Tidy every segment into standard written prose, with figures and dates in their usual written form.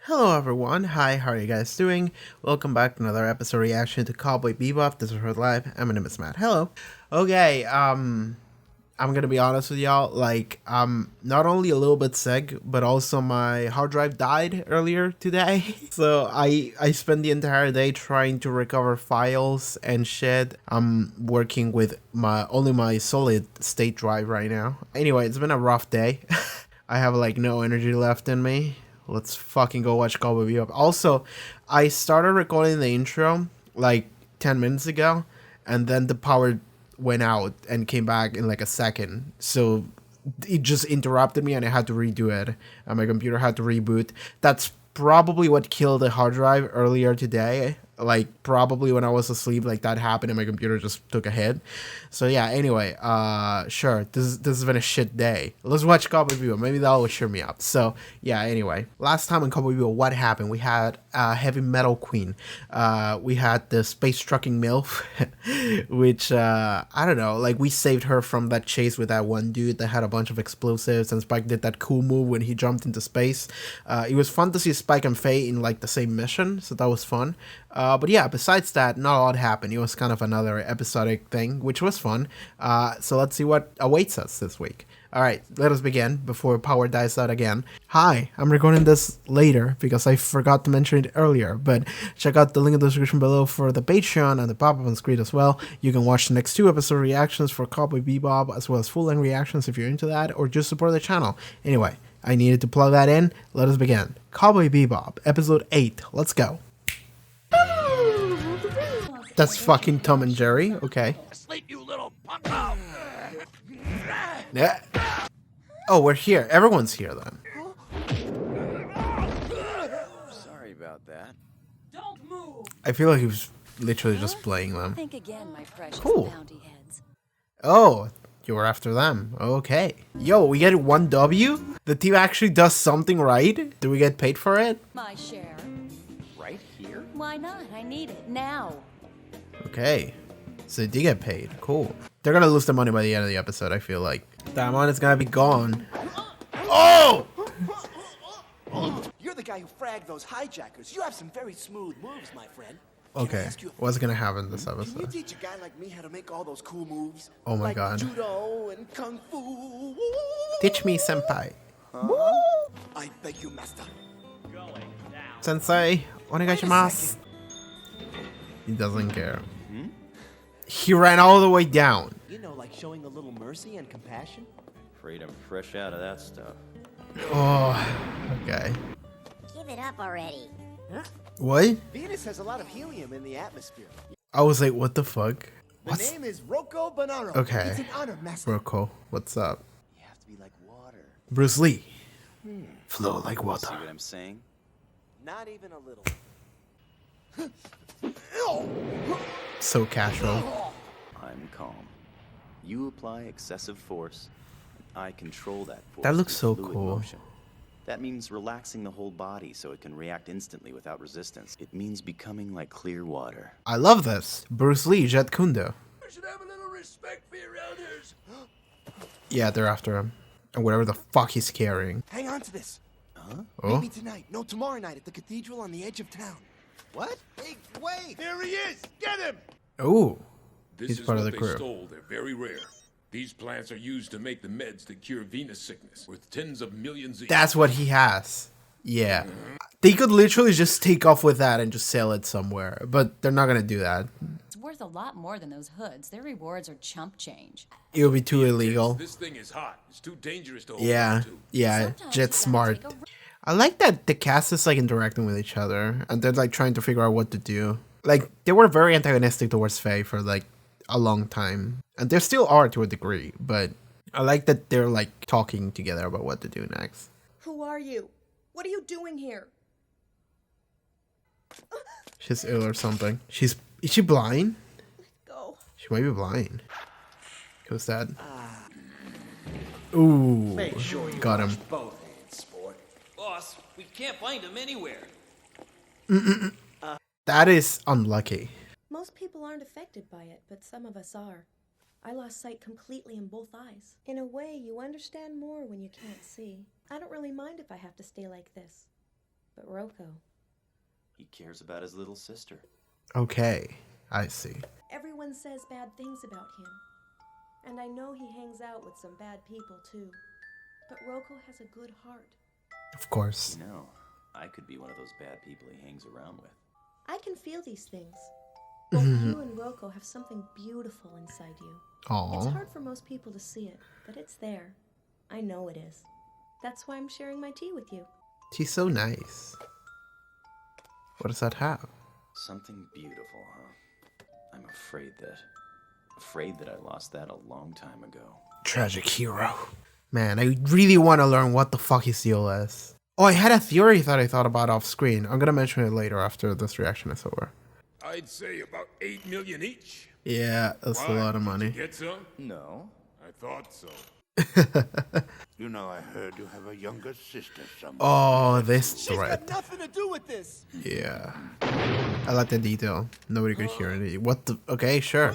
Hello everyone, hi, how are you guys doing? Welcome back to another episode reaction to Cowboy Bebop. This is Heard Live, and my name is Matt. Hello. Okay, I'm gonna be honest with y'all, like, I'm not only a little bit sick, but also my hard drive died earlier today. So I spent the entire day trying to recover files and shit. I'm working with only my solid state drive right now. Anyway, it's been a rough day. I have like no energy left in me. Let's fucking go watch Cowboy Bebop. Also, I started recording the intro like 10 minutes ago, and then the power went out and came back in like a second. So it just interrupted me and I had to redo it. And my computer had to reboot. That's probably what killed the hard drive earlier today. Like, probably when I was asleep, like, that happened and my computer just took a hit. So, yeah, anyway, sure, this has been a shit day. Let's watch Cowboy Bebop. Maybe that will cheer me up. So, yeah, anyway. Last time in Cowboy Bebop, what happened? We had a heavy metal queen. We had the space trucking MILF, which, I don't know, like, we saved her from that chase with that one dude that had a bunch of explosives, and Spike did that cool move when he jumped into space. It was fun to see Spike and Faye in, like, the same mission, so that was fun. But yeah, besides that, not a lot happened. It was kind of another episodic thing, which was fun. So let's see what awaits us this week. Alright, let us begin before power dies out again. Hi, I'm recording this later because I forgot to mention it earlier, but check out the link in the description below for the Patreon and the pop-up on screen as well. You can watch the next two episode reactions for Cowboy Bebop as well as full-length reactions if you're into that, or just support the channel. Anyway, I needed to plug that in. Let us begin. Cowboy Bebop, episode 8. Let's go. That's fucking Tom and Jerry. Okay. Sleep, you little punk. Yeah. Oh, we're here. Everyone's here then. Sorry about that. Don't move. I feel like he was literally just playing them. Think again, my precious Cool. bounty heads. Oh, you were after them. Okay. Yo, we get 1 W? The team actually does something right? Do we get paid for it? My share. Right here? Why not? I need it now. Okay. So they did get paid. Cool. They're gonna lose the money by the end of the episode, I feel like. That money's gonna be gone. Oh! You're the guy who fragged those hijackers. You have some very smooth moves, my friend. Okay. What's gonna happen this Can you episode? teach a guy like me how to make all those cool moves? Oh my like god. Judo and Kung Fu. Teach me, senpai. I beg you, master. Sensei, onegaishimasu. He doesn't care. He ran all the way down. You know, like showing a little mercy and compassion? Afraid I'm fresh out of that stuff. Oh, okay. Give it up already. What? Venus has a lot of helium in the atmosphere. I was like, what the fuck? The name is Rocco Bonaro. Okay. It's an honor, master. Rocco, what's up? You have to be like water. Bruce Lee. Flow like See water. what I'm saying? Not even a little. So casual. I'm calm. You apply excessive force, and I control that force. That looks with so fluid cool. motion. That means relaxing the whole body so it can react instantly without resistance. It means becoming like clear water. I love this. Bruce Lee, Jet Kundo. You should have a little respect for your elders. Yeah, they're after him. And whatever the fuck he's carrying. Hang on to this. Oh, Maybe tonight. No, tomorrow night at the cathedral on the edge of town. What? Hey, wait! There he is! Get him! oh. This He's is part what of the they crew. stole. They're very rare. These plants are used to make the meds that cure venous sickness, worth tens of millions each. That's what he has. Yeah. They could literally just take off with that and just sell it somewhere. But they're not gonna do that. It's worth a lot more than those hoods. Their rewards are chump change. It would be too illegal. This thing is hot. It's too dangerous to hold Yeah. on to. Yeah. Sometimes you Jet's gotta smart. take a I like that the cast is like interacting with each other and they're like trying to figure out what to do. Like they were very antagonistic towards Faye for like a long time. And they still are to a degree, but I like that they're like talking together about what to do next. Who are you? What are you doing here? She's ill or something. Is she blind? Go. She might be blind. Who's that? Ooh. Got him. Both hands, sport. Boss, we can't find him anywhere. That is unlucky. Most people aren't affected by it, but some of us are. I lost sight completely in both eyes. In a way, you understand more when you can't see. I don't really mind if I have to stay like this. But Rocco, He cares about his little sister. Okay, I see. everyone says bad things about him. And I know he hangs out with some bad people too. But Rocco has a good heart. Of course. You know, I could be one of those bad people he hangs around with. I can feel these things. Both you and Rocco have something beautiful inside you. It's Aww. hard for most people to see it, but it's there. I know it is. That's why I'm sharing my tea with you. She's so nice. What does that have? Something beautiful, huh? I'm afraid that I lost that a long time ago. Tragic hero. Man, I really want to learn what the fuck his deal is. Oh, I had a theory that I thought about off screen. I'm gonna mention it later after this reaction is over. I'd say about 8 million each. Yeah, that's a Why? lot of Did you money. get some? No. I thought so. You know, I heard you have a younger sister somewhere. Oh, this She's thread. got nothing to do with this. Yeah. I like the detail. Nobody could hear it. What the? Okay, sure.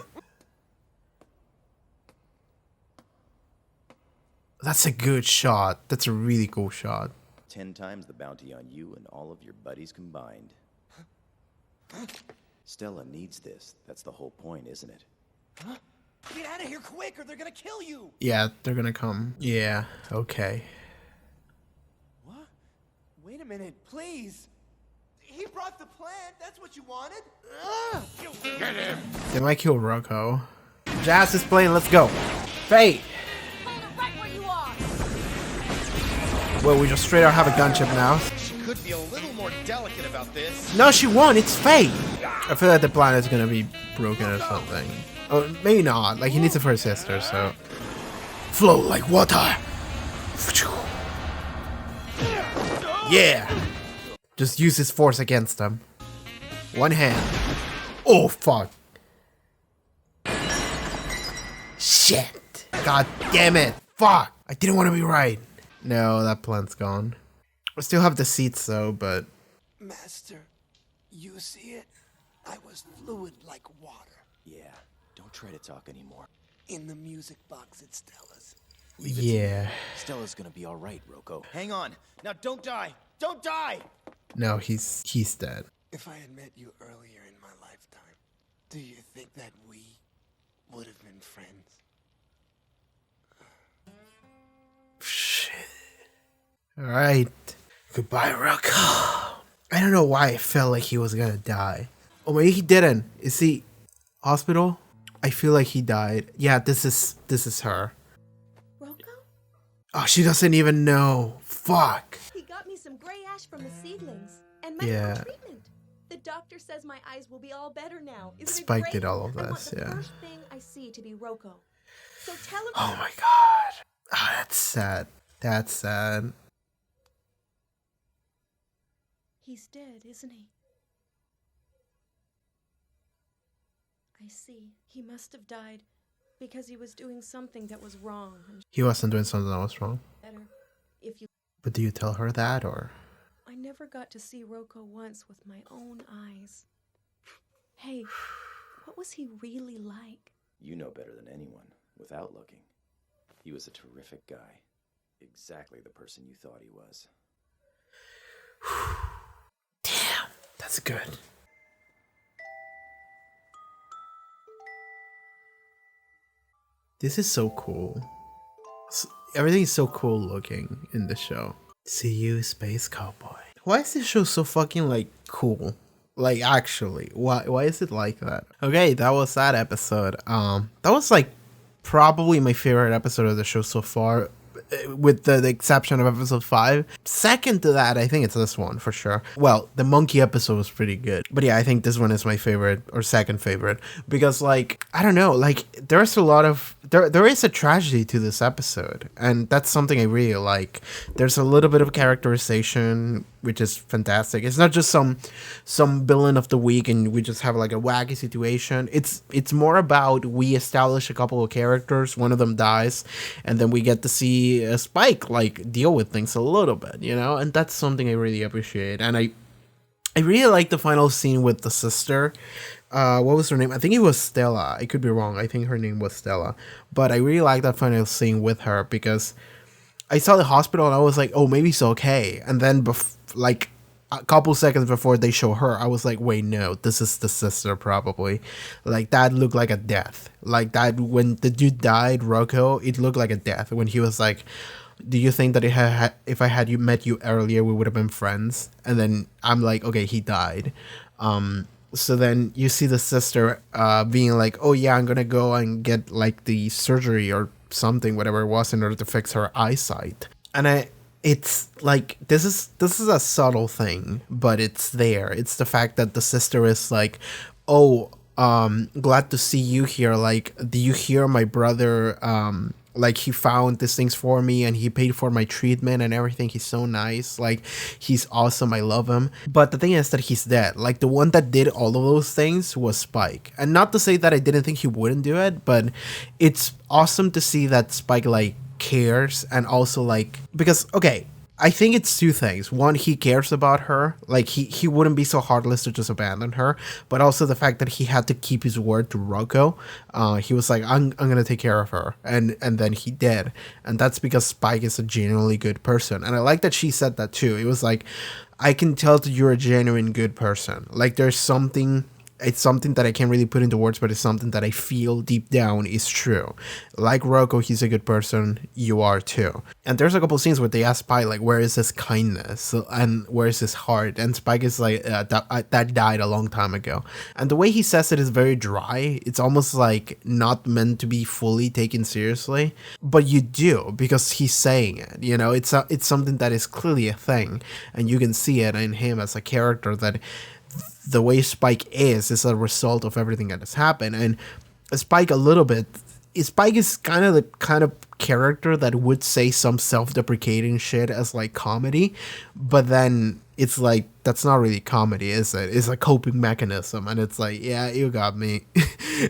That's a good shot. That's a really cool shot. 10 times the bounty on you and all of your buddies combined. Stella needs this. That's the whole point, isn't it? Get out of here quick or they're gonna kill you. Yeah, they're gonna come. Yeah, okay. What? Wait a minute, please. He brought the plant. That's what you wanted. Ugh. Get him! They might kill Rocco. Jazz is playing, let's go. Fate! Hold it right where you are. Well, we just straight out have a gunship now. She could be a little more delicate about this. No, she won, it's Fate! I feel like the planet's gonna be broken or something. Oh, maybe not. Like, he needs it for his sister, so. Flow like water! Yeah! Just use his force against them. One hand. Oh, fuck. Shit! God damn it! Fuck! I didn't want to be right. No, that plant's gone. I still have the seats though, but. Master, you see it? I was fluid like water. Yeah. Don't try to talk anymore. In the music box at Stella's. Leave it to me. Yeah. Stella's gonna be alright, Rocco. Hang on. Now don't die. Don't die! No, he's dead. If I had met you earlier in my lifetime, do you think that we would have been friends? Shit. Alright. Goodbye, Rocco. I don't know why I felt like he was gonna die. Oh, maybe he didn't. Is he hospital? I feel like he died. Yeah, this is her. Rocco? Oh, she doesn't even know. Fuck. He got me some gray ash from the seedlings and medical Yeah. treatment. The doctor says my eyes will be all better now. Isn't Spike it great? did all of I want this, the yeah. first thing I see to be Rocco. So tell him. Oh my god. Oh, that's sad. That's sad. He's dead, isn't he? I see. He must have died because he was doing something that was wrong. And He wasn't doing something that was wrong. better if you. But do you tell her that or? I never got to see Rocco once with my own eyes. Hey, what was he really like? You know better than anyone, without looking. He was a terrific guy. Exactly the person you thought he was. Damn, that's good. This is so cool. Everything is so cool looking in the show. See you, Space Cowboy. Why is this show so fucking like cool? Like actually, why is it like that? Okay, that was that episode. That was like probably my favorite episode of the show so far, with the exception of episode 5. Second to that, I think it's this one for sure. Well, the monkey episode was pretty good, but yeah, I think this one is my favorite or second favorite because, like, I don't know, like there's a lot of there is a tragedy to this episode, and that's something I really like. There's a little bit of characterization, which is fantastic. It's not just some villain of the week and we just have like a wacky situation. It's more about we establish a couple of characters, one of them dies, and then we get to see Spike like deal with things a little bit, you know, and that's something I really appreciate. And I really like the final scene with the sister. What was her name? I think it was Stella. I could be wrong. I think her name was Stella. But I really like that final scene with her because I saw the hospital and I was like, oh, maybe it's okay. And then a couple seconds before they show her, I was like, wait, no, this is the sister probably. Like, that looked like a death. Like, that, when the dude died, Rocco, it looked like a death. When he was like, do you think that if I had met you earlier, we would have been friends? And then I'm like, okay, he died. So then you see the sister being like, oh yeah, I'm gonna go and get like the surgery or something, whatever it was, in order to fix her eyesight. And it's like, this is a subtle thing, but it's there. It's the fact that the sister is like, oh, glad to see you here. Like, do you hear my brother, like, he found these things for me and he paid for my treatment and everything. He's so nice. Like, he's awesome. I love him. But the thing is that he's dead. Like, the one that did all of those things was Spike. And not to say that I didn't think he wouldn't do it, but it's awesome to see that Spike, like, cares. And also, like, because, okay, I think it's two things. One, he cares about her. Like, he wouldn't be so heartless to just abandon her. But also the fact that he had to keep his word to Rocco. He was like, I'm going to take care of her. And then he did. And that's because Spike is a genuinely good person. And I like that she said that too. It was like, I can tell that you're a genuine good person. Like, there's something... It's something that I can't really put into words, but it's something that I feel deep down is true. Like Rocco, he's a good person. You are too. And there's a couple scenes where they ask Spike, like, where is his kindness? And where is his heart? And Spike is like, that died a long time ago. And the way he says it is very dry. It's almost like not meant to be fully taken seriously. But you do, because he's saying it. You know, it's something that is clearly a thing. And you can see it in him as a character that... The way Spike is a result of everything that has happened. And Spike is kind of the kind of character that would say some self-deprecating shit as like comedy, but then it's like, that's not really comedy, is it? It's a coping mechanism, and it's like, yeah, you got me.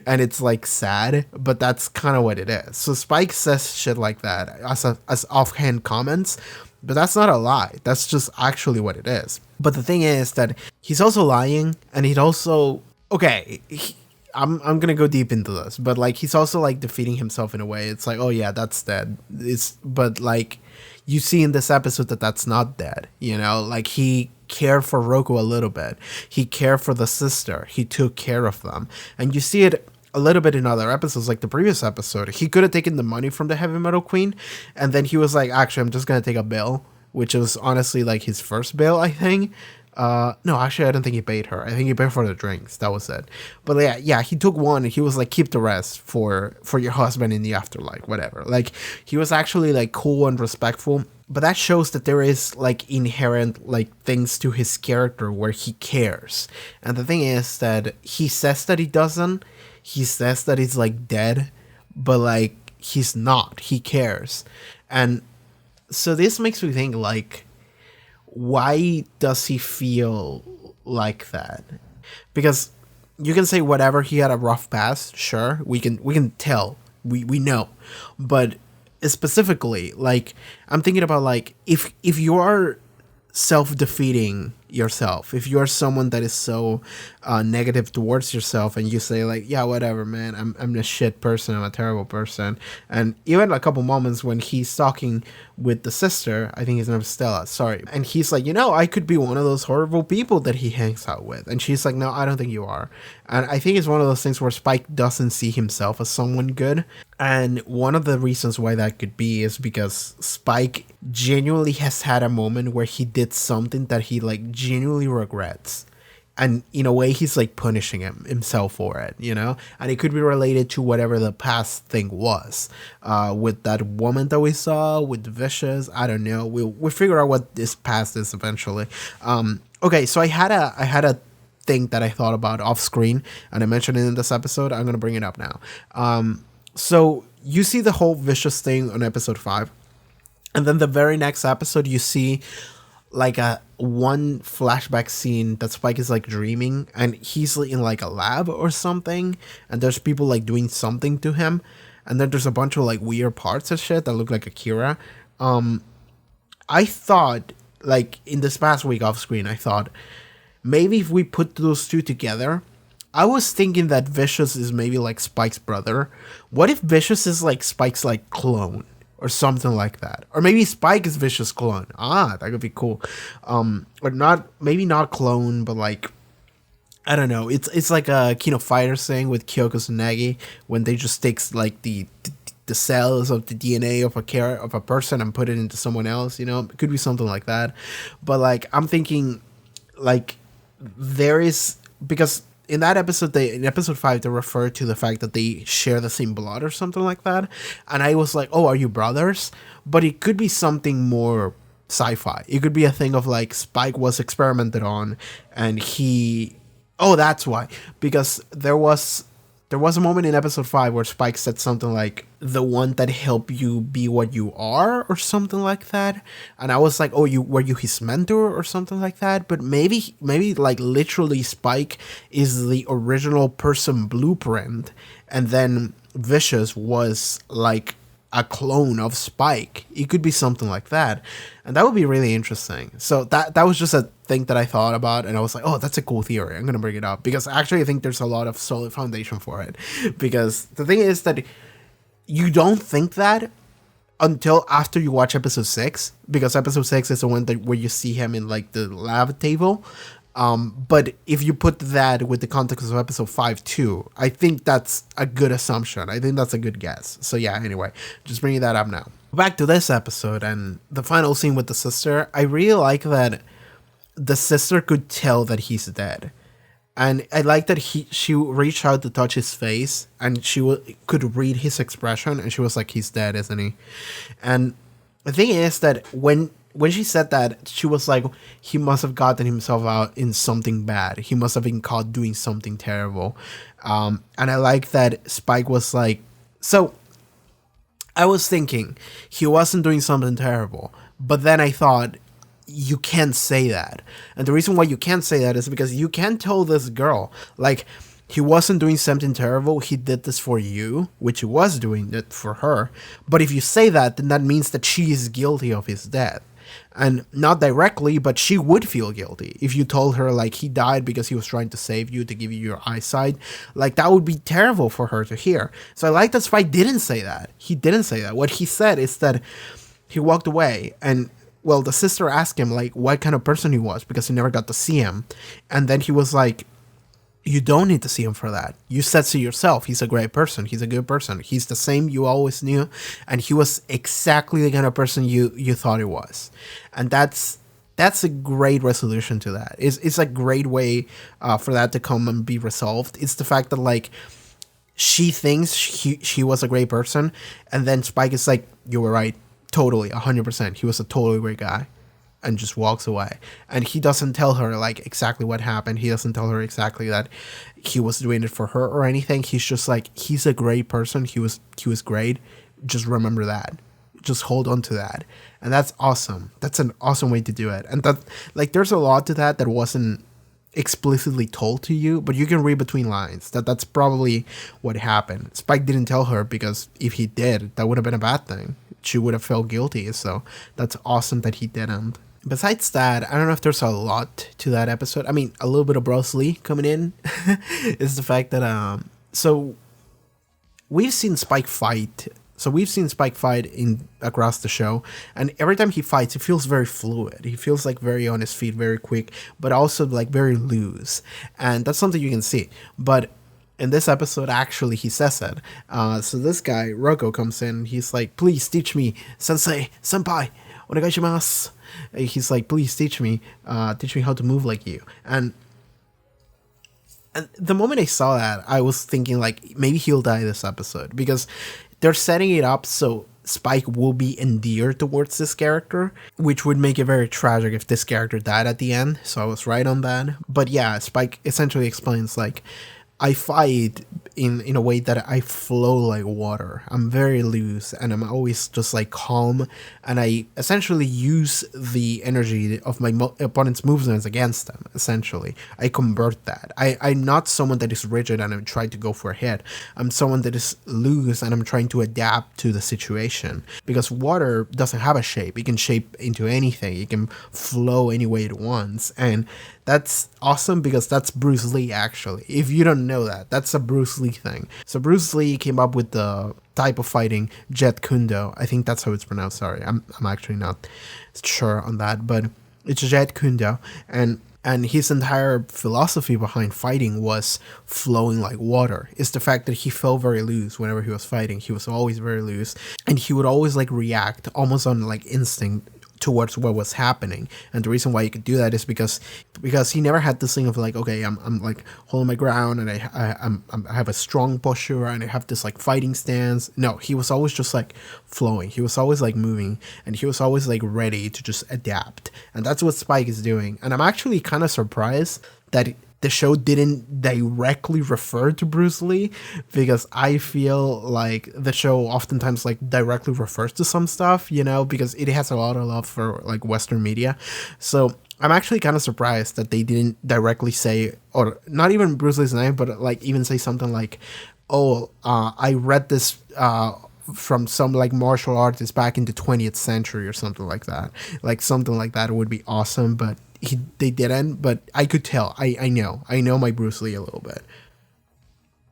And it's like sad, but that's kind of what it is. So Spike says shit like that as offhand comments, but that's not a lie. That's just actually what it is. But the thing is that he's also lying, and he'd also... Okay, I'm gonna go deep into this, but like, he's also like defeating himself in a way. It's like, oh yeah, that's dead. But like, you see in this episode that that's not dead, you know? Like, he cared for Rocco a little bit. He cared for the sister. He took care of them. And you see it a little bit in other episodes, like the previous episode. He could have taken the money from the Heavy Metal Queen, and then he was like, actually, I'm just gonna take a bill, which was honestly like his first bill, I think. No, actually, I don't think he paid her. I think he paid for the drinks. That was it. But yeah, he took one and he was like, keep the rest for your husband in the afterlife, whatever. Like, he was actually like cool and respectful. But that shows that there is like inherent like things to his character where he cares. And the thing is that he says that he doesn't. He says that he's like dead, but like, he's not. He cares. And so this makes me think, like, why does he feel like that? Because you can say whatever, he had a rough past, sure, we can tell, we know, but specifically, like, I'm thinking about, like, if you are self-defeating yourself, if you're someone that is so negative towards yourself, and you say like, yeah, whatever, man, I'm a shit person, I'm a terrible person. And even a couple moments when he's talking with the sister, I think his name is Stella, sorry, and he's like, you know, I could be one of those horrible people that he hangs out with, and she's like, no, I don't think you are. And I think it's one of those things where Spike doesn't see himself as someone good. And one of the reasons why that could be is because Spike genuinely has had a moment where he did something that he like genuinely regrets, and in a way he's like punishing himself for it, you know. And it could be related to whatever the past thing was, with that woman that we saw, with Vicious. I don't know, we'll figure out what this past is eventually. Okay, so I had a thing that I thought about off screen, and I mentioned it in this episode. I'm gonna bring it up now. So you see the whole Vicious thing on episode 5, and then the very next episode you see like a one flashback scene that Spike is like dreaming, and he's in like a lab or something, and there's people like doing something to him, and then there's a bunch of like weird parts of shit that look like Akira. I thought, like, in this past week off screen, I thought maybe if we put those two together, I was thinking that Vicious is maybe like Spike's brother. What if Vicious is like Spike's like clone or something like that. Or maybe Spike is Vicious clone. That could be cool. Or not, maybe not clone, but like, I don't know. It's like a King of Fighters thing with Kyoko Tsunagi when they just takes like the cells of the DNA of a person and put it into someone else. You know, it could be something like that. But like, I'm thinking, like, there is, because in that episode, in episode 5, they refer to the fact that they share the same blood or something like that. And I was like, oh, are you brothers? But it could be something more sci-fi. It could be a thing of like Spike was experimented on and he... Oh, that's why. Because there was a moment in episode 5 where Spike said something like, the one that helped you be what you are, or something like that. And I was like, oh, were you his mentor or something like that? But maybe like literally Spike is the original person blueprint, and then Vicious was like a clone of Spike. It could be something like that, and that would be really interesting. So that was just a thing that I thought about, and I was like, oh, that's a cool theory. I'm gonna bring it up because actually I think there's a lot of solid foundation for it. Because the thing is that you don't think that until after you watch episode 6, because episode 6 is the one where you see him in like the lab table. But if you put that with the context of episode 5 too, I think that's a good assumption. I think that's a good guess. So yeah, anyway, just bringing that up now. Back to this episode and the final scene with the sister. I really like that the sister could tell that he's dead. And I like that she reached out to touch his face and she could read his expression and she was like, he's dead, isn't he? And the thing is that when she said that, she was like, he must have gotten himself out in something bad. He must have been caught doing something terrible. And I like that Spike was like, so I was thinking he wasn't doing something terrible, but then I thought, you can't say that. And the reason why you can't say that is because you can't tell this girl, like, he wasn't doing something terrible, he did this for you, which he was doing it for her. But if you say that, then that means that she is guilty of his death. And not directly, but she would feel guilty if you told her like he died because he was trying to save you, to give you your eyesight. Like, that would be terrible for her to hear. So I like that Spike didn't say that. He didn't say that. What he said is that he walked away, and well, the sister asked him like what kind of person he was because he never got to see him. And then he was like, you don't need to see him for that. You said so yourself, he's a great person. He's a good person. He's the same you always knew. And he was exactly the kind of person you thought he was. And that's a great resolution to that. It's a great way for that to come and be resolved. It's the fact that like she thinks she was a great person. And then Spike is like, you were right. Totally, 100%. He was a totally great guy. And just walks away. And he doesn't tell her like exactly what happened. He doesn't tell her exactly that he was doing it for her or anything. He's just like, he's a great person. He was great. Just remember that. Just hold on to that. And that's awesome. That's an awesome way to do it. And that, like, there's a lot to that wasn't explicitly told to you, but you can read between lines. That's probably what happened. Spike didn't tell her because if he did, that would have been a bad thing. She would have felt guilty. So that's awesome that he didn't. Besides that, I don't know if there's a lot to that episode. I mean, a little bit of Bruce Lee coming in is the fact that so we've seen Spike fight. So we've seen Spike fight across the show, and every time he fights, he feels very fluid. He feels like very on his feet, very quick, but also like very loose, and that's something you can see. But in this episode, actually, he says it. So this guy, Rocco, comes in. He's like, please teach me, sensei, senpai, onegaishimasu. He's like, please teach me how to move like you. And the moment I saw that, I was thinking like, maybe he'll die this episode, because they're setting it up so Spike will be endeared towards this character, which would make it very tragic if this character died at the end. So I was right on that. But yeah, Spike essentially explains like, I fight in a way that I flow like water. I'm very loose and I'm always just like calm, and I essentially use the energy of my opponent's movements against them. Essentially, I convert that. I'm not someone that is rigid and I'm trying to go for a hit. I'm someone that is loose and I'm trying to adapt to the situation, because water doesn't have a shape. It can shape into anything. It can flow any way it wants, and that's awesome because that's Bruce Lee. Actually, if you don't know that, that's a Bruce Lee Lee thing. So Bruce Lee came up with the type of fighting, Jeet Kune Do. I think that's how it's pronounced. Sorry, I'm actually not sure on that, but it's Jeet Kune Do, and his entire philosophy behind fighting was flowing like water. It's the fact that he felt very loose whenever he was fighting. He was always very loose, and he would always like react almost on like instinct towards what was happening. And the reason why he could do that is because he never had this thing of like, okay, I'm like holding my ground and I have a strong posture and I have this like fighting stance. No, he was always just like flowing. He was always like moving, and he was always like ready to just adapt. And that's what Spike is doing. And I'm actually kind of surprised that the show didn't directly refer to Bruce Lee, because I feel like the show oftentimes like directly refers to some stuff, you know, because it has a lot of love for like Western media. So I'm actually kind of surprised that they didn't directly say, or not even Bruce Lee's name, but like even say something like, oh, I read this from some like martial artist back in the 20th century or something like that. Like something like that would be awesome, but they didn't. But I could tell. I know my Bruce Lee a little bit.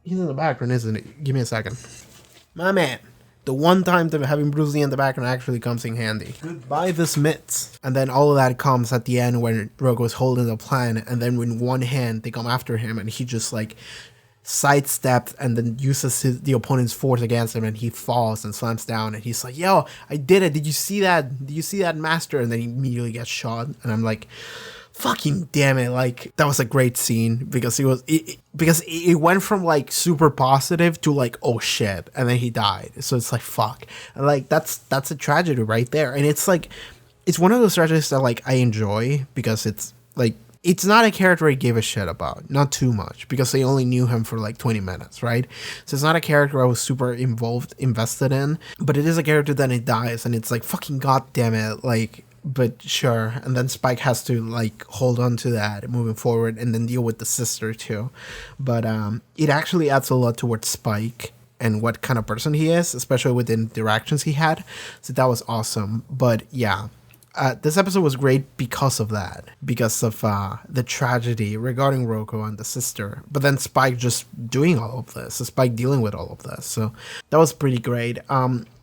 He's in the background, isn't it? Give me a second. My man. The one time that having Bruce Lee in the background actually comes in handy. Goodbye this mitts. And then all of that comes at the end when Roku is holding the plan, and then with one hand they come after him and he just like sidesteps and then uses the opponent's force against him, and he falls and slams down, and he's like, yo, I did it, did you see that, master? And then he immediately gets shot, and I'm like, fucking damn it. Like, that was a great scene, because it went from like super positive to like, oh shit, and then he died. So it's like, fuck. And like that's a tragedy right there. And it's like, it's one of those tragedies that like I enjoy, because it's like, it's not a character I give a shit about, not too much, because I only knew him for like 20 minutes, right? So it's not a character I was super invested in, but it is a character that it dies, and it's like, fucking goddamn it, like, but sure. And then Spike has to like hold on to that moving forward, and then deal with the sister too. But it actually adds a lot towards Spike and what kind of person he is, especially with the interactions he had. So that was awesome. But yeah. This episode was great because of that, because of the tragedy regarding Roku and the sister, but then Spike just doing all of this, Spike dealing with all of this, so that was pretty great.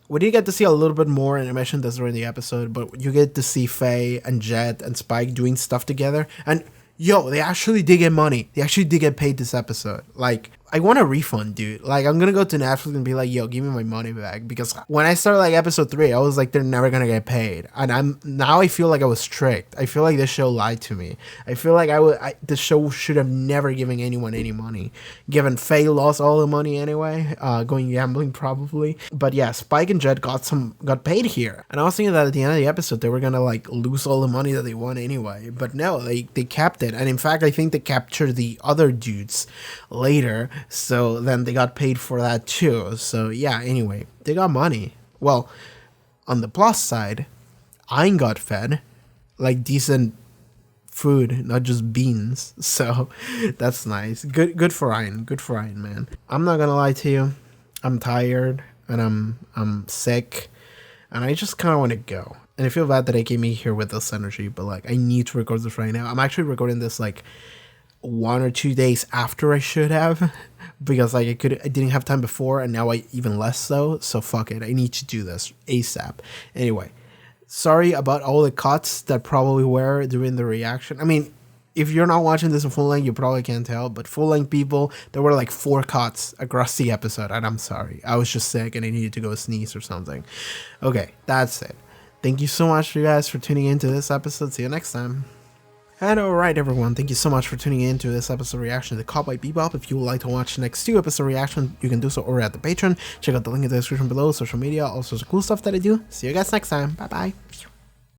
We did get to see a little bit more, and I mentioned this during the episode, but you get to see Faye and Jet and Spike doing stuff together, and yo, they actually did get money. They actually did get paid this episode. Like, I want a refund, dude. Like, I'm gonna go to Netflix and be like, yo, give me my money back. Because when I started like episode 3, I was like, they're never gonna get paid. And I feel like I was tricked. I feel like this show lied to me. I feel like this show should have never given anyone any money. Given Faye lost all the money anyway, going gambling probably. But yeah, Spike and Jet got paid here. And I was thinking that at the end of the episode, they were gonna like lose all the money that they won anyway. But no, they kept it. And in fact, I think they captured the other dudes later. So then they got paid for that too. So yeah, anyway, they got money. Well, on the plus side, Ayn got fed like decent food, not just beans. So that's nice. Good for Ayn. Good for Ayn, man. I'm not gonna lie to you. I'm tired and I'm sick, and I just kind of want to go. And I feel bad that I came in here with this energy, but like I need to record this right now. I'm actually recording this like 1 or 2 days after I should have, because like I didn't have time before, and now I even less so fuck it, I need to do this ASAP. Anyway, sorry about all the cuts that probably were during the reaction. I mean, if you're not watching this in full length, you probably can't tell, but full length people, there were like 4 cuts across the episode, and I'm sorry, I was just sick and I needed to go sneeze or something. Okay, that's it. Thank you so much, you guys, for tuning into this episode. See you next time. And alright everyone, thank you so much for tuning in to this episode reaction to Cowboy Bebop. If you would like to watch the next 2 episode reaction, you can do so over at the Patreon. Check out the link in the description below, social media, all sorts of cool stuff that I do. See you guys next time. Bye bye.